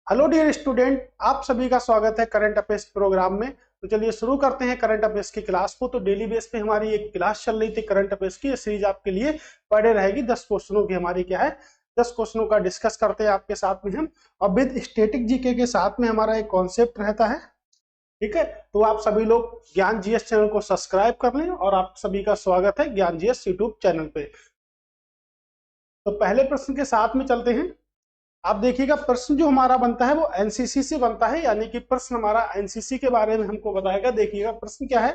Hello dear student, आप सभी का स्वागत है करंट अफेयर्स प्रोग्राम में। तो चलिए शुरू करते हैं करंट अफेयर्स की क्लास को। तो डेली बेस पे हमारी एक क्लास चल रही थी करंट अफेयर्स की। ये सीरीज आपके लिए पढ़े रहेगी। 10 क्वेश्चनों की हमारी क्या है, 10 क्वेश्चनों का डिस्कस करते हैं आपके साथ में हम। और विद स्टैटिक जीके के साथ में हमारा एक कॉन्सेप्ट रहता है। ठीक है, तो आप सभी लोग ज्ञान जीएस चैनल को सब्सक्राइब कर लें और आप सभी का स्वागत है ज्ञान जीएस यूट्यूब चैनल पे। तो पहले प्रश्न के साथ में चलते हैं। आप देखिएगा, प्रश्न जो हमारा बनता है वो एनसीसी से बनता है, यानी कि प्रश्न हमारा एनसीसी के बारे में हमको बताएगा। देखिएगा प्रश्न क्या है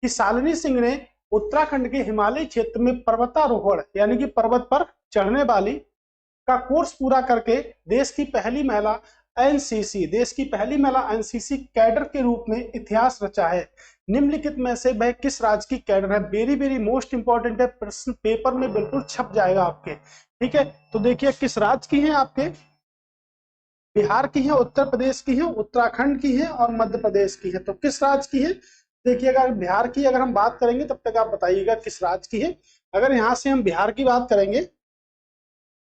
कि शालिनी सिंह ने उत्तराखंड के हिमालय क्षेत्र में पर्वतारोहण यानी कि पर्वत पर चढ़ने वाली का कोर्स पूरा करके देश की पहली महिला एनसीसी कैडर के रूप में इतिहास रचा है। निम्नलिखित में से वह किस राज्य की कैडर है? वेरी वेरी मोस्ट इंपॉर्टेंट है, प्रश्न पेपर में बिल्कुल छप जाएगा आपके। ठीक है, तो देखिए किस राज्य की है आपके, बिहार की है, उत्तर प्रदेश की है, उत्तराखंड की है और मध्य प्रदेश की है। तो किस राज्य की है? देखिएगा, बिहार की अगर हम बात करेंगे तब तक आप बताइएगा किस राज्य की है। अगर यहां से हम बिहार की बात करेंगे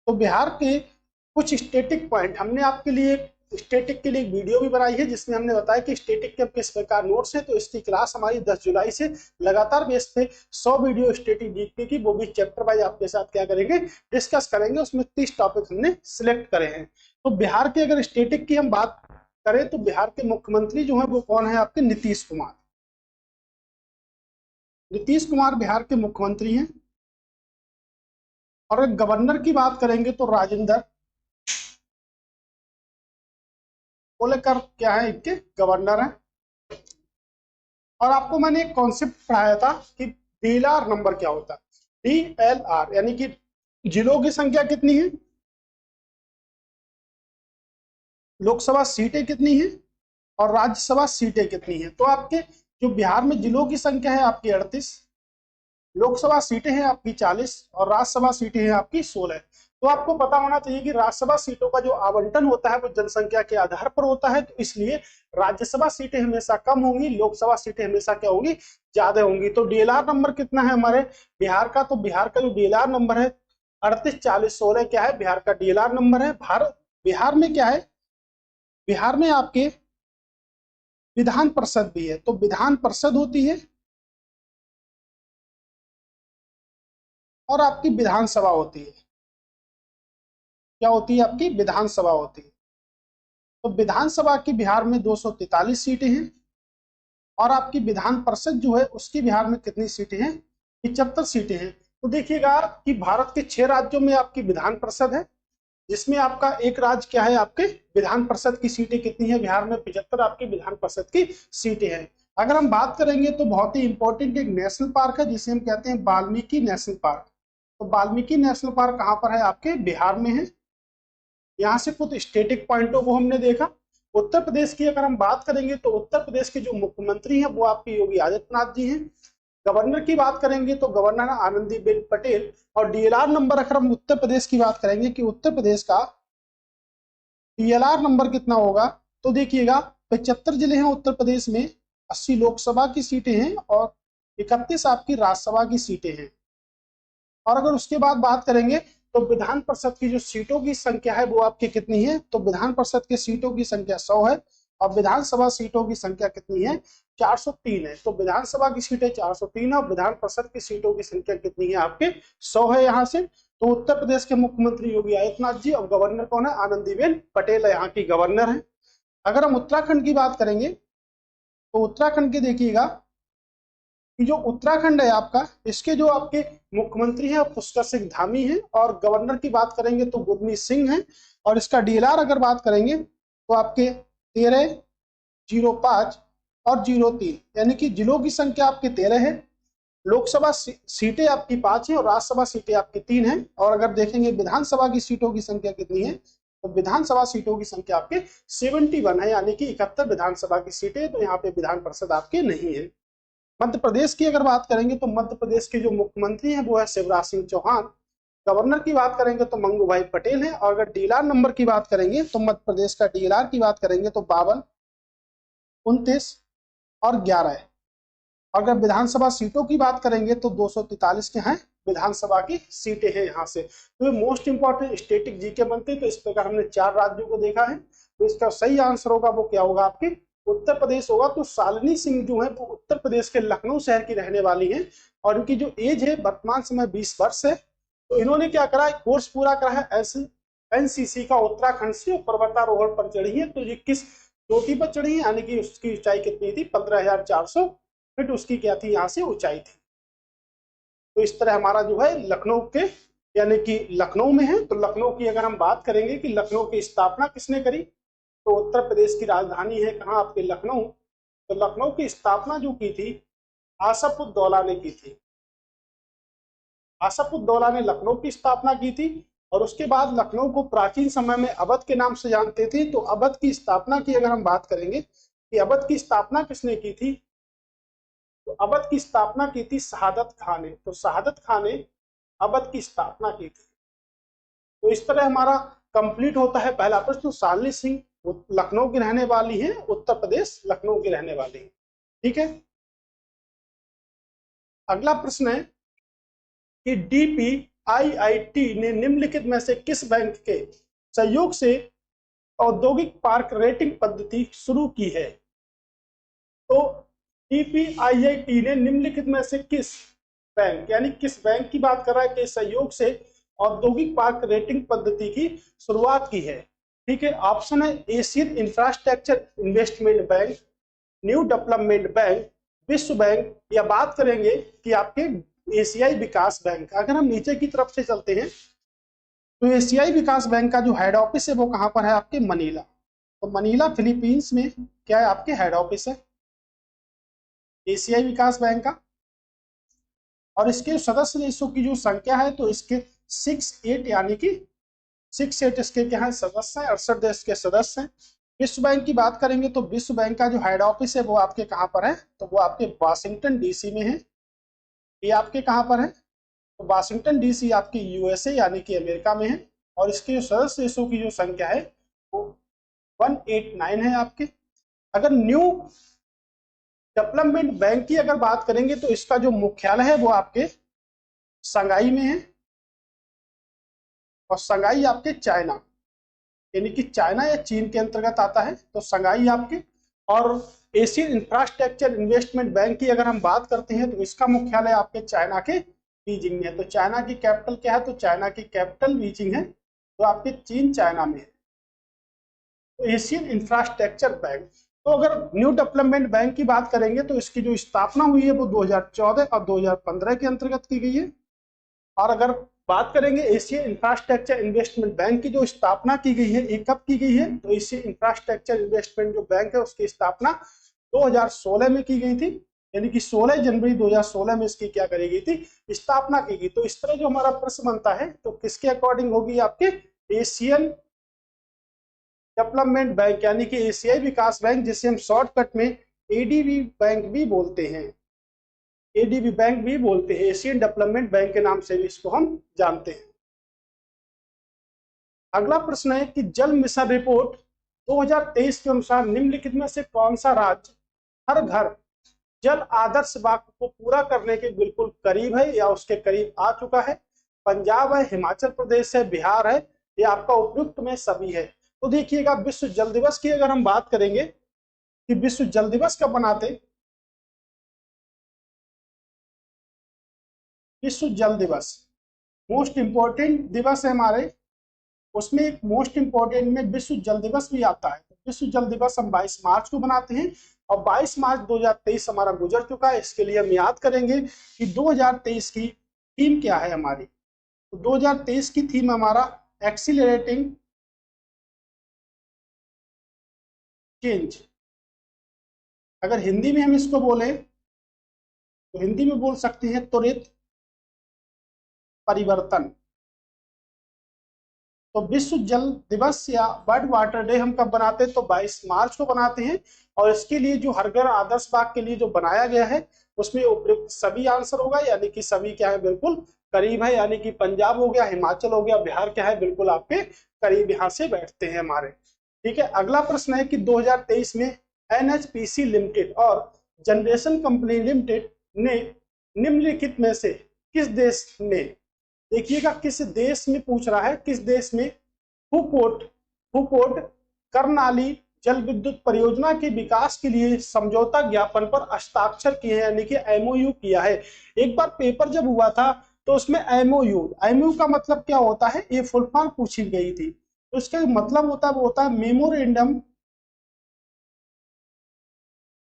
तो बिहार के कुछ स्टैटिक पॉइंट हमने आपके लिए स्टैटिक के लिए एक वीडियो भी बनाई है, जिसमें हमने बताया कि स्टैटिक के किस प्रकार नोट्स है। तो इसकी क्लास हमारी 10 जुलाई से लगातार बेस पे 100 वीडियो स्टैटिक जीके की, वो भी चैप्टर वाइज आपके साथ क्या करेंगे, डिस्कस करेंगे। उसमें 30 टॉपिक हमने सिलेक्ट करे हैं। तो बिहार के अगर स्टैटिक की हम बात करें तो बिहार के मुख्यमंत्री जो है वो कौन है आपके? नीतीश कुमार। नीतीश कुमार बिहार के मुख्यमंत्री हैं। और अगर गवर्नर की बात करेंगे तो राजेंद्र कोलेकर क्या है, इनके गवर्नर है। और आपको मैंने एक कॉन्सेप्ट पढ़ाया था कि डीएलआर नंबर क्या होता है। डीएलआर यानी कि जिलों की संख्या कितनी है, लोकसभा सीटें कितनी है और राज्यसभा सीटें कितनी है। तो आपके जो बिहार में जिलों की संख्या है आपकी 38, लोकसभा सीटें हैं आपकी 40 और राज्यसभा सीटें हैं आपकी 16। तो आपको पता होना चाहिए कि राज्यसभा सीटों का जो आवंटन होता है वो जनसंख्या के आधार पर होता है। तो इसलिए राज्यसभा सीटें हमेशा कम होंगी, लोकसभा सीटें हमेशा क्या होंगी, ज्यादा होंगी। तो डीएलआर नंबर कितना है हमारे बिहार का? तो बिहार का जो डीएलआर नंबर है 384016 क्या है, बिहार का डीएलआर नंबर है। बिहार में क्या है, बिहार में आपके विधान परिषद भी है। तो विधान परिषद होती है और आपकी विधानसभा होती है। क्या होती है? आपकी विधानसभा होती है। तो विधानसभा की बिहार में 243 सीटें हैं और आपकी विधान परिषद जो है उसकी बिहार में कितनी सीटें हैं? 75 सीटें हैं। तो देखिएगा कि भारत के 6 राज्यों में आपकी विधान परिषद है, जिसमें आपका एक राज्य क्या है, आपके विधान परिषद की सीटें कितनी है? बिहार में 75 आपकी विधान परिषद की सीटें हैं। अगर हम बात करेंगे तो बहुत ही इंपॉर्टेंट एक नेशनल पार्क है जिसे हम कहते हैं वाल्मीकि नेशनल पार्क। तो वाल्मीकि नेशनल पार्क कहाँ पर है? आपके बिहार में है। यहाँ से कुछ स्टेटिक पॉइंटों को हमने देखा। उत्तर प्रदेश की अगर हम बात करेंगे तो उत्तर प्रदेश के जो मुख्यमंत्री हैं वो आपके योगी आदित्यनाथ जी हैं। गवर्नर की बात करेंगे तो गवर्नर आनंदीबेन पटेल। और डीएलआर नंबर अगर हम उत्तर प्रदेश की बात करेंगे कि उत्तर प्रदेश का डीएलआर नंबर कितना होगा, तो देखिएगा 75 जिले हैं उत्तर प्रदेश में, 80 लोकसभा की सीटें हैं और 31 आपकी राज्यसभा की सीटें हैं। और अगर उसके बाद बात करेंगे तो विधान परिषद की जो सीटों की संख्या है वो आपकी कितनी है? तो विधान परिषद की सीटों की संख्या 100 है और विधानसभा सीटों की संख्या कितनी है? 403 है। तो विधानसभा की सीटें 403 है और विधान परिषद की सीटों की संख्या कितनी है? आपके 100 है। यहाँ से तो उत्तर प्रदेश के मुख्यमंत्री योगी आदित्यनाथ जी और गवर्नर कौन है? आनंदीबेन पटेल है, यहाँ की गवर्नर है। अगर हम उत्तराखंड की बात करेंगे तो उत्तराखंड के देखिएगा कि जो उत्तराखंड है आपका, इसके जो आपके मुख्यमंत्री हैं पुष्कर सिंह धामी हैं और गवर्नर की बात करेंगे तो गुरमीत सिंह हैं। और इसका डीएलआर अगर बात करेंगे तो आपके 1305 और 03 यानी कि जिलों की संख्या आपकी 13 है, लोकसभा सीटें आपकी 5 है और राज्यसभा सीटें आपकी 3 है। और अगर देखेंगे विधानसभा की सीटों की संख्या कितनी है, तो विधानसभा सीटों की संख्या आपके 71 है, यानी कि 71 विधानसभा की सीटें। तो यहाँ पे विधान परिषद आपके नहीं है। मध्य प्रदेश की अगर बात करेंगे तो मध्य प्रदेश के जो मुख्यमंत्री हैं वो है शिवराज सिंह चौहान। गवर्नर की बात करेंगे तो मंगू भाई पटेल हैं। और अगर डीएलआर नंबर की बात करेंगे तो मध्य प्रदेश का डीएलआर की बात करेंगे तो 52, 29 और 11 है। और अगर विधानसभा सीटों की बात करेंगे तो 243 के हैं विधानसभा की सीटें हैं यहाँ से। तो ये मोस्ट इंपॉर्टेंट स्टेटिक जीके बनते हैं। तो इस प्रकार हमने 4 राज्यों को देखा है। तो इसका सही आंसर होगा वो क्या होगा, आपके उत्तर प्रदेश होगा। तो शालिनी सिंह जो है वो उत्तर प्रदेश के लखनऊ शहर की रहने वाली है और इनकी जो एज है वर्तमान समय 20 वर्ष है। तो इन्होंने क्या करा, कोर्स पूरा करा है एनसीसी का उत्तराखंड से, पर्वतारोहण पर चढ़ी है। तो ये किस चोटी पर चढ़ी है, यानी कि उसकी ऊंचाई कितनी थी, 15,400 फीट उसकी क्या थी, यहाँ से ऊंचाई थी। तो इस तरह हमारा जो है लखनऊ के, यानी कि लखनऊ में है। तो लखनऊ की अगर हम बात करेंगे कि लखनऊ की स्थापना किसने करी, तो उत्तर प्रदेश की राजधानी है कहाँ, आपके लखनऊ। तो लखनऊ की स्थापना जो की थी आसफ उद दौला ने की थी। आसफ उद दौला ने लखनऊ की स्थापना की थी। और उसके बाद लखनऊ को प्राचीन समय में अवध के नाम से जानते थे। तो अवध की स्थापना की अगर हम बात करेंगे कि अवध की स्थापना किसने की थी, तो अवध की स्थापना की थी शहादत खान ने। तो शहादत खान ने अवध की स्थापना की थी। तो इस तरह हमारा कंप्लीट होता है पहला प्रश्न। तो शालिनी सिंह लखनऊ की रहने वाली है, उत्तर प्रदेश लखनऊ की रहने वाली है। ठीक है, अगला प्रश्न है कि डीपीआईआईटी ने निम्नलिखित में से किस बैंक के सहयोग से औद्योगिक पार्क रेटिंग पद्धति शुरू की है। तो डीपीआईआईटी ने निम्नलिखित में से किस बैंक, यानी किस बैंक की बात कर रहा है कि सहयोग से औद्योगिक पार्क रेटिंग पद्धति की शुरुआत की है। ठीक है, ऑप्शन है Asian infrastructure investment bank, new development bank, विश्व बैंक, या बात करेंगे कि आपके एशियाई विकास बैंक। अगर हम नीचे की तरफ से चलते हैं तो एशियाई विकास बैंक का जो हेड ऑफिस है वो कहां पर है, आपके मनीला। तो मनीला फिलीपींस में क्या है, आपके हेड ऑफिस है एशियाई विकास बैंक का। और इसके सदस्य देशों की जो संख्या है तो इसके 68, यानी कि 68 इसके क्या है, सदस्य हैं, 68 देश के सदस्य हैं। विश्व बैंक की बात करेंगे तो विश्व बैंक का जो हेड ऑफिस है वो आपके कहां पर है, तो वो आपके वाशिंगटन डीसी में है। ये आपके कहां पर है, तो वाशिंगटन डीसी आपकी यूएसए यानी कि अमेरिका में है। और इसके जो सदस्य देशों की जो संख्या है वो 189 है आपके। अगर न्यू डेवलपमेंट बैंक की अगर बात करेंगे तो इसका जो मुख्यालय है वो आपके शंघाई में है। और शंघाई आपके चाइना, यानी कि चाइना या चीन के अंतर्गत आता है। तो शंघाई आपके। और एशियन इंफ्रास्ट्रक्चर इन्वेस्टमेंट बैंक की अगर हम बात करते हैं तो इसका मुख्यालय आपके चाइना के बीजिंग में है। तो चाइना की कैपिटल क्या है, तो चाइना की कैपिटल बीजिंग है। तो आपके चीन चाइना में है। तो एशियन इंफ्रास्ट्रक्चर बैंक। तो अगर न्यू डेवलपमेंट बैंक की बात करेंगे तो इसकी जो स्थापना हुई है वो 2014 और 2015 के अंतर्गत की गई है। और अगर बात करेंगे एशियन इंफ्रास्ट्रक्चर इन्वेस्टमेंट बैंक की जो स्थापना की गई है, ये कब की गई है, तो एशियन इंफ्रास्ट्रक्चर इन्वेस्टमेंट जो बैंक है उसकी स्थापना 2016 में की गई थी। यानी कि 16 जनवरी 2016 में इसकी क्या करी गई थी, स्थापना की गई। तो इस तरह जो हमारा प्रश्न बनता है तो किसके अकॉर्डिंग होगी, आपके एशियन डेवलपमेंट बैंक, यानी कि एशियाई विकास बैंक, जिसे हम शॉर्टकट में एडीबी बैंक भी बोलते हैं। एडीबी बैंक भी बोलते हैं, एशियन डेवलपमेंट बैंक के नाम से भी इसको हम जानते हैं। अगला प्रश्न है कि जल मिशन रिपोर्ट 2023 के अनुसार निम्नलिखित में से कौन सा राज्य हर घर जल आदर्श वाक्य को पूरा करने के बिल्कुल करीब है या उसके करीब आ चुका है। पंजाब है, हिमाचल प्रदेश है, बिहार है, या आपका उपयुक्त में सभी है। तो देखिएगा, विश्व जल दिवस की अगर हम बात करेंगे कि विश्व जल दिवस कब मनाते, विश्व जल दिवस मोस्ट इंपोर्टेंट दिवस है हमारे, उसमें एक मोस्ट इंपोर्टेंट में विश्व जल दिवस भी आता है। विश्व जल दिवस हम 22 मार्च को बनाते हैं और 22 मार्च 2023 हमारा गुजर चुका है। इसके लिए हम याद करेंगे कि 2023 की थीम क्या है हमारी। तो 2023 की थीम हमारा एक्सीलरेटिंग चेंज। अगर हिंदी में हम इसको बोले तो हिंदी में बोल सकते हैं त्वरित परिवर्तन। तो विश्व जल दिवस या वर्ल्ड वाटर डे हम कब बनाते हैं, तो 22 मार्च को बनाते हैं। और इसके लिए जो हर घर आदर्श बाग के लिए जो बनाया गया है उसमें उपयुक्त सभी आंसर होगा, यानी कि सभी क्या है, बिल्कुल करीब है। यानी कि पंजाब हो गया, हिमाचल हो गया, बिहार क्या है, बिल्कुल आपके करीब यहाँ से बैठते हैं हमारे। ठीक है, अगला प्रश्न है कि 2023 में एनएचपीसी लिमिटेड और जनरेशन कंपनी लिमिटेड ने निम्नलिखित में से किस देश में, देखिएगा किस देश में पूछ रहा है, किस देश में फूकोट फूकोट कर्नाली जल विद्युत परियोजना के विकास के लिए समझौता ज्ञापन पर हस्ताक्षर किए हैं, यानी कि एमओयू किया है। एक बार पेपर जब हुआ था तो उसमें एमओयू एमओयू का मतलब क्या होता है, ये फुल फॉर्म पूछी गई थी। तो इसका मतलब होता है वो होता है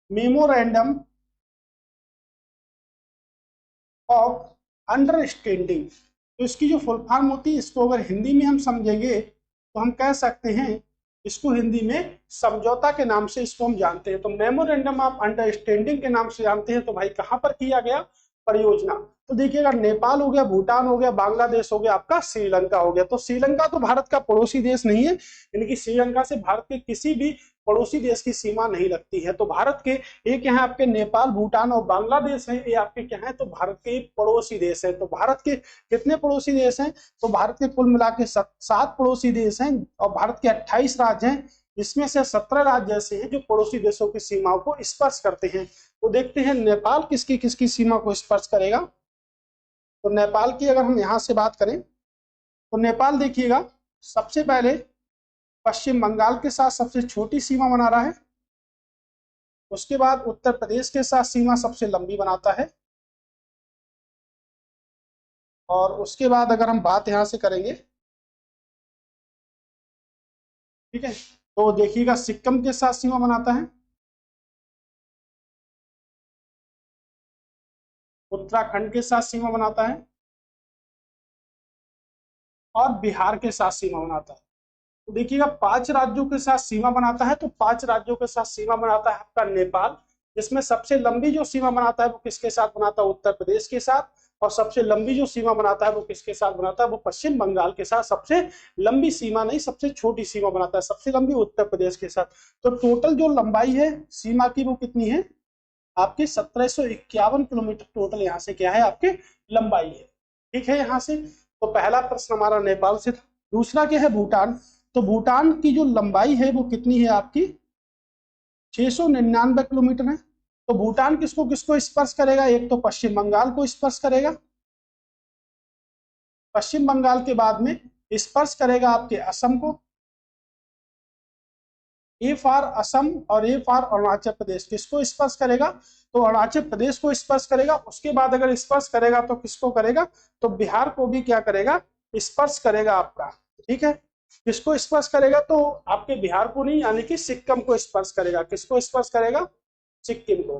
मेमोरेंडम ऑफ अंडरस्टैंडिंग। तो इसकी जो फुल फॉर्म होती है, इसको अगर हिंदी में हम समझेंगे तो हम कह सकते हैं, इसको हिंदी में समझौता के नाम से इसको हम जानते हैं। तो मेमोरेंडम ऑफ अंडरस्टैंडिंग के नाम से जानते हैं। तो भाई कहां पर किया गया, परियोजना। तो देखिएगा नेपाल हो गया, भूटान हो गया, बांग्लादेश हो गया, आपका श्रीलंका हो गया। तो श्रीलंका तो भारत का पड़ोसी देश नहीं है, यानी कि श्रीलंका से भारत के किसी भी पड़ोसी देश की सीमा नहीं लगती है। तो भारत के एक यहाँ आपके नेपाल, भूटान और बांग्लादेश है, ये आपके क्या है, तो भारत के पड़ोसी देश है। तो भारत के कितने पड़ोसी देश हैं, तो भारत के कुल मिला के 7 पड़ोसी देश हैं और भारत के 28 राज्य हैं। इसमें से 17 राज्य ऐसे हैं जो पड़ोसी देशों की सीमाओं को स्पर्श करते हैं। तो देखते हैं नेपाल किसकी किसकी सीमा को स्पर्श करेगा। तो नेपाल की अगर हम यहां से बात करें तो नेपाल देखिएगा सबसे पहले पश्चिम बंगाल के साथ सबसे छोटी सीमा बना रहा है। उसके बाद उत्तर प्रदेश के साथ सीमा सबसे लंबी बनाता है। और उसके बाद अगर हम बात यहां से करेंगे, ठीक है, तो देखिएगा सिक्किम के साथ सीमा बनाता है, उत्तराखंड के साथ सीमा बनाता है और बिहार के साथ सीमा बनाता है। तो देखिएगा 5 राज्यों के साथ सीमा बनाता है। तो 5 राज्यों के साथ सीमा बनाता है आपका नेपाल, जिसमें सबसे लंबी जो सीमा बनाता है वो किसके साथ बनाता है, उत्तर प्रदेश के साथ। और सबसे लंबी जो सीमा बनाता है वो किसके साथ बनाता है, वो पश्चिम बंगाल के साथ। सबसे लंबी सीमा नहीं, सबसे छोटी सीमा बनाता है, सबसे लंबी उत्तर प्रदेश के साथ। तो टोटल जो लंबाई है सीमा की वो कितनी है, आपकी 1751 किलोमीटर टोटल यहाँ से क्या है, आपके लंबाई है। ठीक है, यहाँ से तो पहला प्रश्न हमारा नेपाल से था। दूसरा क्या है, भूटान। तो भूटान की जो लंबाई है वो कितनी है, आपकी 699 किलोमीटर है। तो भूटान किसको किसको स्पर्श करेगा, एक तो पश्चिम बंगाल को स्पर्श करेगा, पश्चिम बंगाल के बाद में स्पर्श करेगा आपके असम को, ए फॉर असम और ए फॉर अरुणाचल प्रदेश। किसको स्पर्श करेगा, तो अरुणाचल प्रदेश को स्पर्श करेगा। उसके बाद अगर स्पर्श करेगा तो किसको करेगा, तो बिहार को भी क्या करेगा, स्पर्श करेगा आपका। ठीक है, किसको स्पर्श करेगा, तो आपके बिहार को नहीं, यानी कि सिक्किम को स्पर्श करेगा। किसको स्पर्श करेगा, सिक्किम को।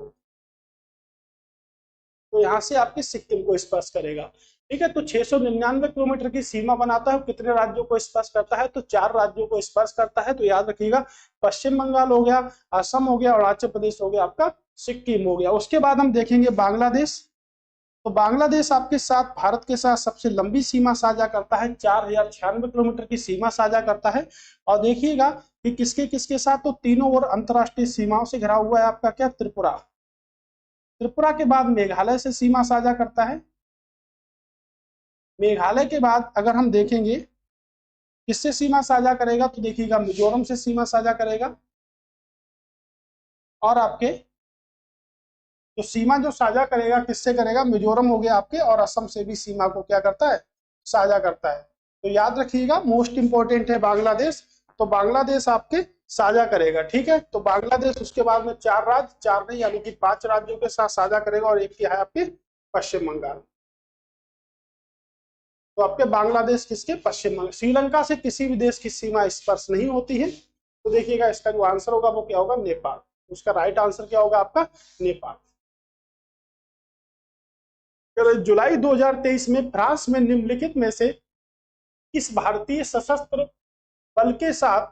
तो यहाँ से आपके सिक्किम को स्पर्श करेगा। ठीक है, तो 699 किलोमीटर की सीमा बनाता है। कितने राज्यों को स्पर्श करता है, तो 4 राज्यों को स्पर्श करता है। तो याद रखिएगा, पश्चिम बंगाल हो गया, असम हो गया, अरुणाचल प्रदेश हो गया, आपका सिक्किम हो गया। उसके बाद हम देखेंगे बांग्लादेश। तो बांग्लादेश आपके साथ भारत के साथ सबसे लंबी सीमा साझा करता है, 4096 किलोमीटर की सीमा साझा करता है। और देखिएगा कि किसके किसके साथ, तो तीनों ओर अंतरराष्ट्रीय सीमाओं से घिरा हुआ है आपका क्या, त्रिपुरा। त्रिपुरा के बाद मेघालय से सीमा साझा करता है। मेघालय के बाद अगर हम देखेंगे किससे सीमा साझा करेगा, तो देखिएगा मिजोरम से सीमा साझा करेगा। और आपके तो सीमा जो साझा करेगा किससे करेगा, मिजोरम हो गया आपके, और असम से भी सीमा को क्या करता है, साझा करता है। तो याद रखिएगा मोस्ट इंपोर्टेंट है बांग्लादेश। तो बांग्लादेश आपके साझा करेगा। ठीक है, तो बांग्लादेश उसके बाद में 4 राज्य, 4 नहीं यानी कि 5 राज्यों के साथ साझा करेगा और एक क्या है आपके पश्चिम बंगाल। तो आपके बांग्लादेश किसके, पश्चिम बंगाल। श्रीलंका से किसी भी देश की सीमा स्पर्श नहीं होती है। तो देखिएगा इसका जो आंसर होगा वो क्या होगा, नेपाल। उसका राइट आंसर क्या होगा आपका, नेपाल। जुलाई 2023 में फ्रांस में निम्नलिखित में से किस भारतीय सशस्त्र बल के साथ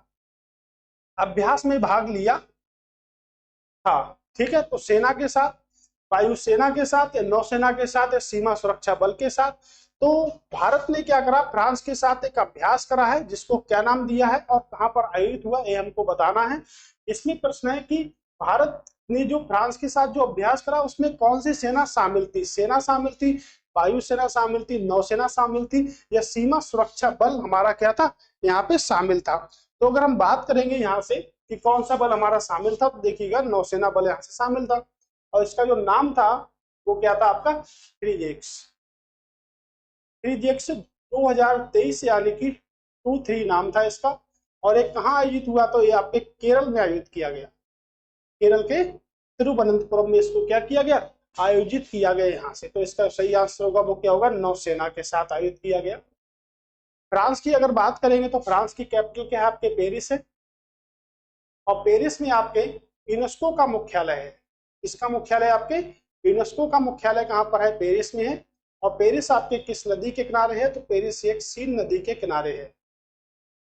अभ्यास में भाग लिया था। ठीक है, तो सेना के साथ, वायुसेना के साथ, या नौसेना के साथ, या सीमा सुरक्षा बल के साथ। तो भारत ने क्या करा, फ्रांस के साथ एक अभ्यास करा है, जिसको क्या नाम दिया है और कहां पर आयोजित हुआ, ये हमको बताना है। इसमें प्रश्न है कि भारत ने जो फ्रांस के साथ जो अभ्यास करा उसमें कौन सी सेना शामिल थी, सेना शामिल थी, वायुसेना शामिल थी, नौसेना शामिल थी, या सीमा सुरक्षा बल हमारा क्या था, यहाँ पे शामिल था। तो अगर हम बात करेंगे यहाँ से कि कौन सा बल हमारा शामिल था, तो देखिएगा नौसेना बल यहाँ से शामिल था। और इसका जो नाम था वो क्या था आपका, क्रिजेक्स। फिजिक्स 2023 यानी कि 23 नाम था इसका। और एक कहाँ आयोजित हुआ, तो ये आपके केरल में आयोजित किया गया। केरल के तिरुवनंतपुरम में इसको क्या किया गया, आयोजित किया गया यहाँ से। तो इसका सही आंसर होगा वो क्या होगा, नौसेना के साथ आयोजित किया गया। फ्रांस की अगर बात करेंगे तो फ्रांस की कैपिटल क्या है आपके, पेरिस है। और पेरिस में आपके यूनेस्को का मुख्यालय है। इसका मुख्यालय आपके यूनेस्को का मुख्यालय कहाँ पर है, पेरिस में है। और पेरिस आपके किस नदी के किनारे है, तो पेरिस एक सीन नदी के किनारे है।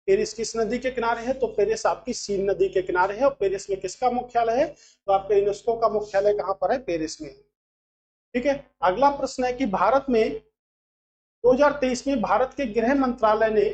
पेरिस किस नदी के किनारे है, तो पेरिस आपकी सीन नदी के किनारे है। और पेरिस में किसका मुख्यालय है, तो आपके यूनेस्को का मुख्यालय कहाँ पर है, पेरिस में है। ठीक है, अगला प्रश्न है कि भारत में 2023 में भारत के गृह मंत्रालय ने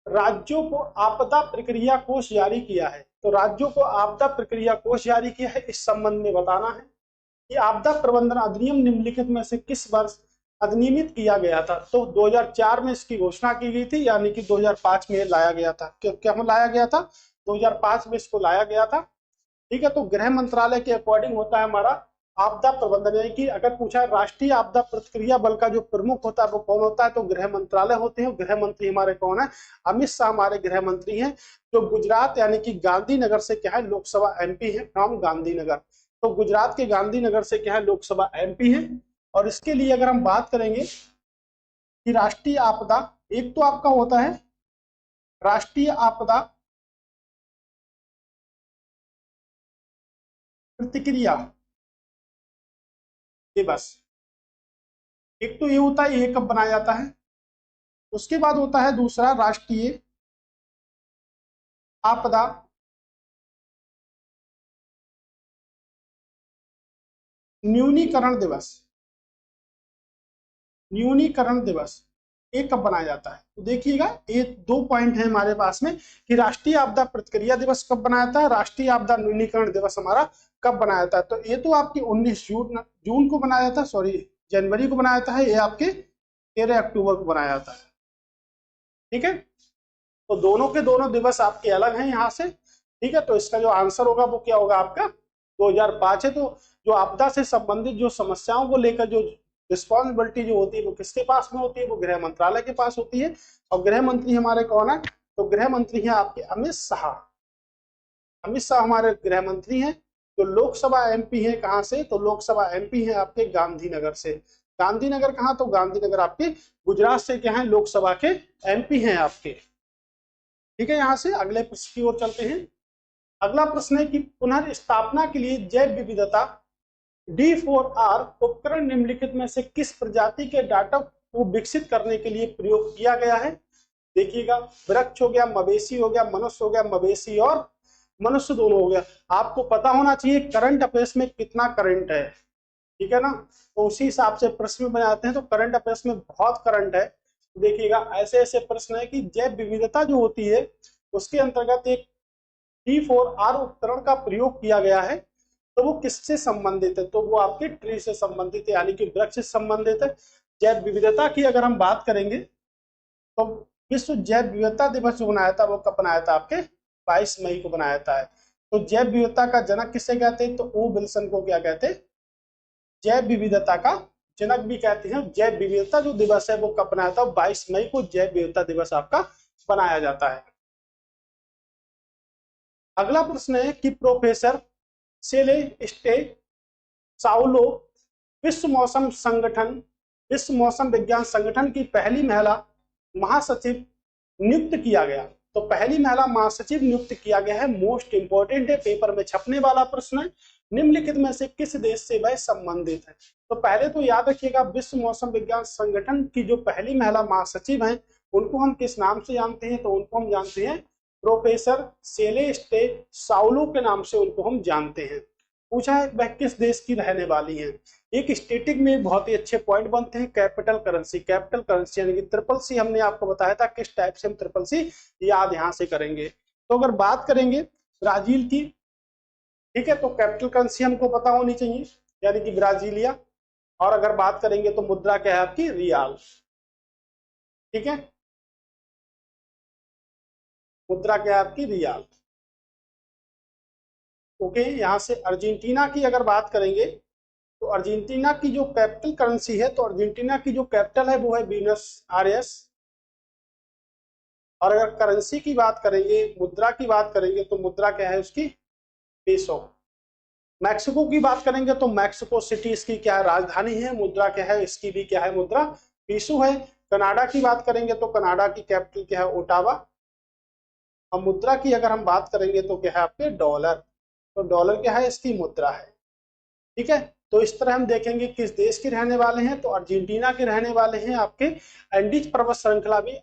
राज्यों को आपदा प्रक्रिया कोष जारी किया है। तो राज्यों को आपदा प्रक्रिया कोष जारी किया है, इस संबंध में बताना है कि आपदा प्रबंधन अधिनियम निम्नलिखित में से किस वर्ष अधिनियमित किया गया था। तो 2004 में इसकी घोषणा की गई थी, यानी कि 2005 में लाया गया था। क्या लाया गया था, 2005 में इसको लाया गया था। ठीक है, तो गृह मंत्रालय के अकॉर्डिंग होता है हमारा आपदा प्रबंधन, यानी कि अगर पूछा राष्ट्रीय आपदा प्रतिक्रिया बल का जो प्रमुख होता है वो कौन होता है, तो गृह मंत्रालय होते हैं। गृह मंत्री हमारे कौन है, अमित शाह हमारे गृह मंत्री हैं, जो गुजरात यानी कि गांधीनगर से क्या है, लोकसभा एमपी है, फ्रॉम गांधीनगर। तो गुजरात के गांधीनगर से क्या है, लोकसभा एमपी है। और इसके लिए अगर हम बात करेंगे कि राष्ट्रीय आपदा, एक तो आपका होता है राष्ट्रीय आपदा प्रतिक्रिया दिवस, एक तो ये होता है, ये कब बनाया जाता है। उसके बाद होता है दूसरा राष्ट्रीय आपदा न्यूनीकरण दिवस। न्यूनीकरण दिवस एक कब बनाया जाता है, तो देखिएगा ये दो पॉइंट है हमारे पास में कि राष्ट्रीय आपदा प्रतिक्रिया दिवस कब बनाया जाता है, राष्ट्रीय आपदा न्यूनीकरण दिवस हमारा कब बनाया जाता है। तो ये तो आपकी 19 जून को बनाया जाता है, सॉरी जनवरी को बनाया जाता है। ये आपके 13 अक्टूबर को बनाया जाता है। ठीक है, तो दोनों के दोनों दिवस आपके अलग हैं यहाँ से। ठीक है, तो इसका जो आंसर होगा वो क्या होगा आपका 2005 है। तो जो आपदा से संबंधित जो समस्याओं को लेकर जो रिस्पॉन्सिबिलिटी जो होती है वो किसके पास में होती है, वो गृह मंत्रालय के पास होती है। और गृह मंत्री हमारे कौन है, तो गृह मंत्री हैं आपके अमित शाह। अमित शाह हमारे गृह मंत्री हैं। तो लोकसभा एमपी है कहाँ से, तो लोकसभा एमपी है आपके गांधीनगर से। गांधीनगर कहाँ, तो गांधीनगर आपके गुजरात से क्या है, लोकसभा के एमपी हैं आपके। ठीक है, यहाँ से अगले प्रश्न की ओर चलते हैं। अगला प्रश्न है कि पुनर्स्थापना के लिए जैव विविधता D4R उपकरण निम्नलिखित में से किस प्रजाति के डाटा को विकसित करने के लिए प्रयोग किया गया है। देखिएगा, वृक्ष हो गया, मवेशी हो गया, मनुष्य हो गया, मवेशी और मनुष्य दोनों हो गया। आपको पता होना चाहिए करंट अफेयर्स में कितना करंट है। ठीक है ना, तो उसी हिसाब से प्रश्न बनाते हैं। तो करंट अफेयर्स में बहुत करंट है। देखिएगा, ऐसे ऐसे प्रश्न है कि जैव विविधता जो होती है उसके अंतर्गत एक D4R उपकरण का प्रयोग किया गया है। तो वो किससे संबंधित है, तो वो आपके ट्री से संबंधित है, यानी कि वृक्ष से संबंधित है। जैव विविधता की अगर हम बात करेंगे तो विश्व जैव विविधता दिवस जो बनाया था वो कब बनाया था, आपके 22 मई को बनाया था। तो जैव विविधता का जनक किससे कहते हैं, तो ओ विल्सन को क्या कहते हैं, जैव विविधता का जनक भी कहते हैं। जैव विविधता जो दिवस है वो कब बनाया था, 22 मई को जैव विविधता दिवस आपका बनाया जाता है। अगला प्रश्न है कि प्रोफेसर सेलेस्टे साउलो विश्व मौसम संगठन, विश्व मौसम विज्ञान संगठन की पहली महिला महासचिव नियुक्त किया गया। तो पहली महिला महासचिव नियुक्त किया गया है, मोस्ट इंपोर्टेंट है, पेपर में छपने वाला प्रश्न है। निम्नलिखित में से किस देश से वह संबंधित है। तो पहले तो याद रखिएगा, विश्व मौसम विज्ञान संगठन की जो पहली महिला महासचिव हैं उनको हम किस नाम से जानते हैं, तो उनको हम जानते हैं प्रोफेसर सेलेस्टे साउलो के नाम से उनको हम जानते हैं। पूछा है वह किस देश की रहने वाली है। एक स्टेटिक में बहुत ही अच्छे पॉइंट बनते हैं, कैपिटल करेंसी। कैपिटल करेंसी यानी कि ट्रिपल सी, हमने आपको बताया था किस टाइप से हम ट्रिपल सी याद यहां से करेंगे। तो अगर बात करेंगे ब्राजील की, ठीक है, तो कैपिटल करेंसी हमको पता होनी चाहिए, यानी कि ब्राजीलिया। और अगर बात करेंगे तो मुद्रा क्या है आपकी, रियाल। ठीक है, मुद्रा क्या है आपकी, रियाल। ओके, यहां से अर्जेंटीना की अगर बात करेंगे तो अर्जेंटीना की जो कैपिटल करेंसी है, तो अर्जेंटीना की जो कैपिटल है वो है ब्यूनस आयर्स। और अगर करेंसी की बात करेंगे, मुद्रा की बात करेंगे, तो मुद्रा क्या है उसकी, पेसो। मैक्सिको की बात करेंगे तो मैक्सिको सिटी इसकी क्या है, राजधानी है, मुद्रा क्या है इसकी भी क्या है, मुद्रा पेसो है। कनाडा की बात करेंगे तो कनाडा की कैपिटल क्या है, ओटावा। और मुद्रा की अगर हम बात करेंगे तो क्या है आपके, डॉलर। तो डॉलर क्या है, इसकी मुद्रा है। ठीक है, तो इस तरह हम देखेंगे किस देश के रहने वाले हैं, तो अर्जेंटीना के रहने वाले हैं आपके। एंडीज पर्वत श्रृंखला भी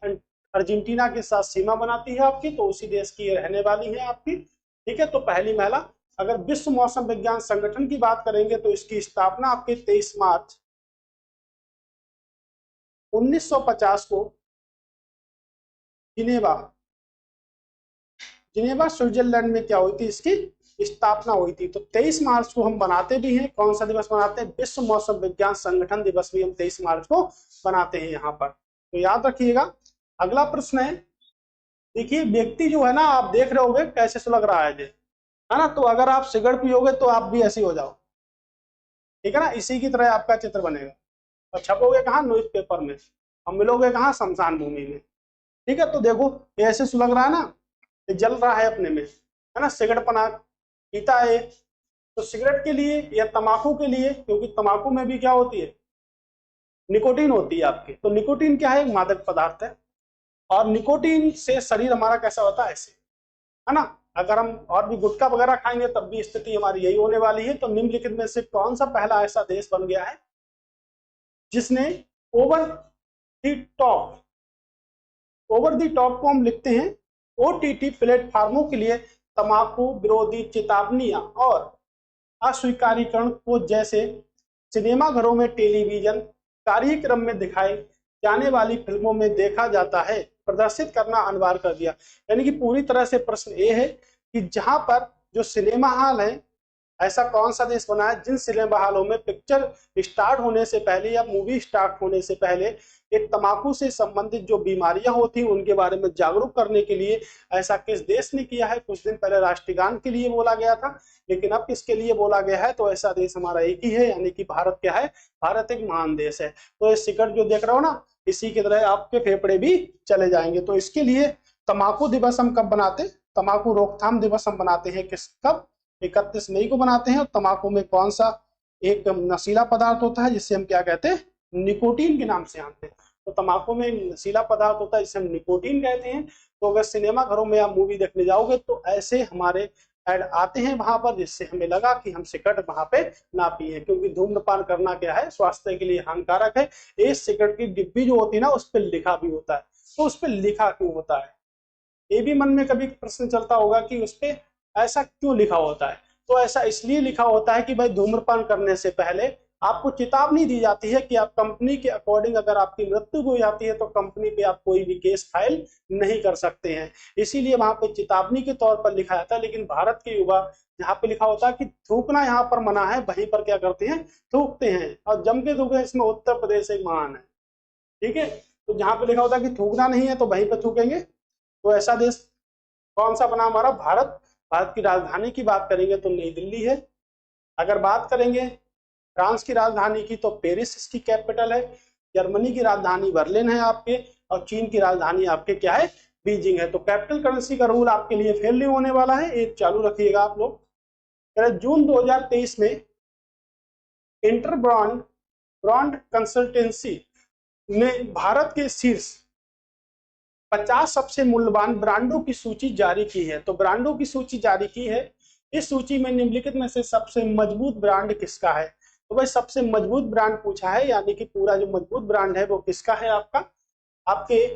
अर्जेंटीना के साथ सीमा बनाती है आपकी, तो उसी देश की रहने वाली है आपकी। ठीक है, तो पहली महिला। अगर विश्व मौसम विज्ञान संगठन की बात करेंगे तो इसकी स्थापना आपके 23 मार्च 1950 को जिनेवा जिनेवा स्विट्जरलैंड में क्या हुई थी, इसकी स्थापना हुई थी। तो 23 मार्च को हम बनाते भी हैं, कौन सा दिवस मनाते हैं, विश्व मौसम विज्ञान संगठन दिवस भी हम 23 मार्च को बनाते हैं यहाँ पर। तो याद रखिएगा। अगला प्रश्न है, देखिए व्यक्ति जो है ना, आप देख रहे होगे कैसे सुलग रहा है ना। तो अगर आप सिगरेट पियोगे तो आप भी ऐसे हो जाओ, ठीक है ना, इसी की तरह आपका चित्र बनेगा। और छपोगे कहाँ, न्यूज पेपर में, और मिलोगे कहाँ, शमशान भूमि में। ठीक है, तो देखो ये ऐसे सुलग रहा है ना, ये जल रहा है अपने में, है ना, सिगरेट पना पीता है। तो सिगरेट के लिए या तंबाकू के लिए, क्योंकि तंबाकू में भी क्या होती है, निकोटीन होती है आपकी। तो निकोटीन क्या है, एक मादक पदार्थ है। और निकोटीन से शरीर हमारा कैसा होता है, ऐसे, है ना। अगर हम और भी गुटखा वगैरह खाएंगे तब भी स्थिति हमारी यही होने वाली है। तो निम्नलिखित में से कौन सा पहला ऐसा देश बन गया है जिसने over the top, over the top को हम लिखते हैं ओटीटी प्लेटफार्मों के लिए तंबाकू विरोधी चेतावनियां और अस्वीकारीकरण को, जैसे सिनेमा घरों में टेलीविजन कार्यक्रम में दिखाए जाने वाली फिल्मों में देखा जाता है, प्रदर्शित करना अनिवार्य कर दिया। यानी कि पूरी तरह से प्रश्न ये है कि जहां पर जो सिनेमा हॉल है, ऐसा कौन सा देश बना है जिन सिनेमा हॉलों में पिक्चर स्टार्ट होने से पहले या मूवी स्टार्ट होने से पहले एक तंबाकू से संबंधित जो बीमारियां होती हैं उनके बारे में जागरूक करने के लिए ऐसा किस देश ने किया है। कुछ दिन पहले राष्ट्रगान के लिए बोला गया था, लेकिन अब किसके लिए बोला गया है, तो ऐसा देश हमारा एक ही है, यानी कि भारत क्या है, भारत एक महान देश है। तो ये सिगरेट जो देख रहे हो ना, इसी की तरह आपके फेफड़े भी चले जाएंगे। तो इसके लिए तंबाकू दिवस हम कब बनाते हैं, तंबाकू रोकथाम दिवस हम बनाते हैं किस कब, 31 मई को बनाते हैं। और तंबाकू में कौन सा एक नशीला पदार्थ होता है जिससे हम क्या कहते हैं, निकोटीन के नाम से जानते हैं। तो तंबाकू में एक नशीला पदार्थ होता है जिसे हम निकोटीन कहते हैं। तो अगर सिनेमा घरों में आप मूवी देखने जाओगे तो ऐसे हमारे ऐड आते हैं वहां पर, जिससे हमें लगा कि हम सिगरेट वहां पे ना पिए, क्योंकि धूम्रपान करना क्या है, स्वास्थ्य के लिए हानिकारक है। ये सिगरेट की डिब्बी जो होती है ना, उस पर लिखा भी होता है। तो उस पर लिखा क्यों होता है, ये भी मन में कभी प्रश्न चलता होगा कि उस पर ऐसा क्यों लिखा होता है। तो ऐसा इसलिए लिखा होता है कि भाई धूम्रपान करने से पहले आपको चेतावनी दी जाती है कि आप कंपनी के अकॉर्डिंग अगर आपकी मृत्यु हो जाती है तो कंपनी पे आप कोई भी केस फाइल नहीं कर सकते हैं, इसीलिए वहां पे चेतावनी के तौर पर लिखा जाता है। लेकिन भारत के युवा यहाँ पे लिखा होता है कि थूकना यहाँ पर मना है, वहीं पर क्या करते हैं, थूकते हैं, और जम के थूकते हैं। इसमें उत्तर प्रदेश एक महान है, ठीक है। तो जहाँ पे लिखा होता है कि थूकना नहीं है तो वहीं पर थूकेंगे। तो ऐसा देश कौन सा बना हमारा, भारत। भारत की राजधानी की बात करेंगे तो नई दिल्ली है। अगर बात करेंगे फ्रांस की राजधानी की तो पेरिस इसकी कैपिटल है। जर्मनी की राजधानी बर्लिन है आपके। और चीन की राजधानी आपके क्या है, बीजिंग है। तो कैपिटल करेंसी का रूल आपके लिए फेल नहीं होने वाला है, एक चालू रखिएगा आप लोग। जून 2023 में इंटर ब्रांड कंसल्टेंसी ने भारत के शीर्ष 50 सबसे मूल्यवान ब्रांडों की सूची जारी की है। तो ब्रांडों की सूची जारी की है। इस सूची में निम्नलिखित में से सबसे मजबूत ब्रांड किसका है। तो भाई सबसे मजबूत ब्रांड पूछा है, यानी कि पूरा जो मजबूत ब्रांड है वो किसका है, आपका आपके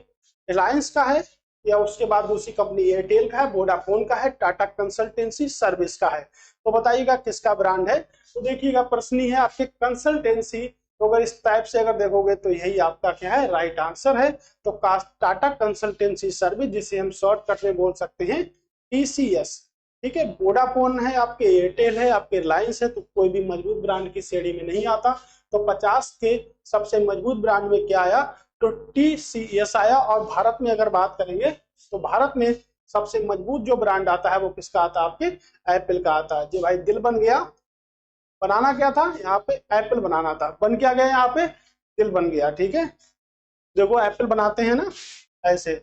रिलायंस का है, या उसके बाद दूसरी कंपनी एयरटेल का है, वोडाफोन का है, टाटा कंसल्टेंसी सर्विस का है। तो बताइएगा किसका ब्रांड है। तो देखिएगा प्रश्न ही है आपके कंसल्टेंसी। तो अगर इस टाइप से अगर देखोगे तो यही आपका क्या है, राइट आंसर है। तो टाटा कंसल्टेंसी सर्विस, जिसे हम शॉर्टकट में बोल सकते हैं टीसीएस, ठीक है। वोडाफोन है आपके, एयरटेल है आपके, रिलायंस है, तो कोई भी मजबूत ब्रांड की श्रेणी में नहीं आता। तो 50 के सबसे मजबूत ब्रांड में क्या आया, तो टीसीएस आया। और भारत में अगर बात करेंगे तो भारत में सबसे मजबूत जो ब्रांड आता है वो किसका आता है, आपके एप्पल का आता है। जी भाई दिल बन गया। बनाना क्या था यहाँ पे, एप्पल बनाना था, बन क्या गया यहाँ पे, दिल बन गया। ठीक है, देखो एप्पल बनाते हैं ना ऐसे,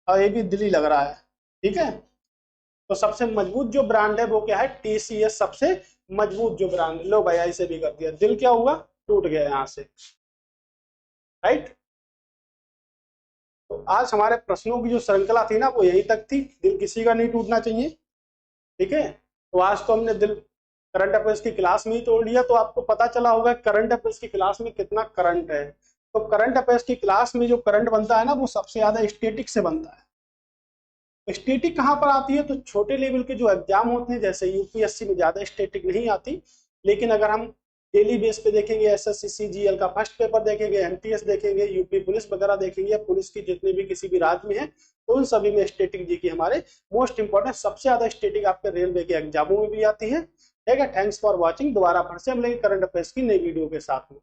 और ये भी दिल ही लग रहा है। ठीक है, तो सबसे मजबूत जो ब्रांड है वो क्या है, टीसीएस सबसे मजबूत जो ब्रांड। लो भैया इसे भी कर दिया, दिल क्या हुआ, टूट गया यहाँ से। राइट, तो आज हमारे प्रश्नों की जो श्रृंखला थी ना वो यहीं तक थी, दिल किसी का नहीं टूटना चाहिए। ठीक है, तो आज तो हमने दिल करंट अफेयर्स की क्लास में ही तोड़ लिया, तो आपको पता चला होगा करंट अफेयर्स की क्लास में कितना करंट है। तो करंट अफेयर्स की क्लास में जो करंट बनता है ना वो सबसे ज्यादा स्टेटिक से बनता है। स्टेटिक कहाँ पर आती है, तो छोटे लेवल के जो एग्जाम होते हैं जैसे यूपीएससी में ज्यादा स्टेटिक नहीं आती, लेकिन अगर हम डेली बेस पे देखेंगे, एसएससी सीजीएल का फर्स्ट पेपर देखेंगे, एमटीएस देखेंगे, यूपी पुलिस वगैरह देखेंगे, पुलिस की जितने भी किसी भी राज्य में है, तो उन सभी में स्टेटिक जी की हमारे मोस्ट इंपॉर्टेंट, सबसे ज्यादा स्टेटिक आपके रेलवे के एग्जामों में भी आती है। ठीक है, थैंक्स फॉर वॉचिंग। दोबारा फिर से हम लेंगे करंट अफेयर्स की नई वीडियो के साथ में।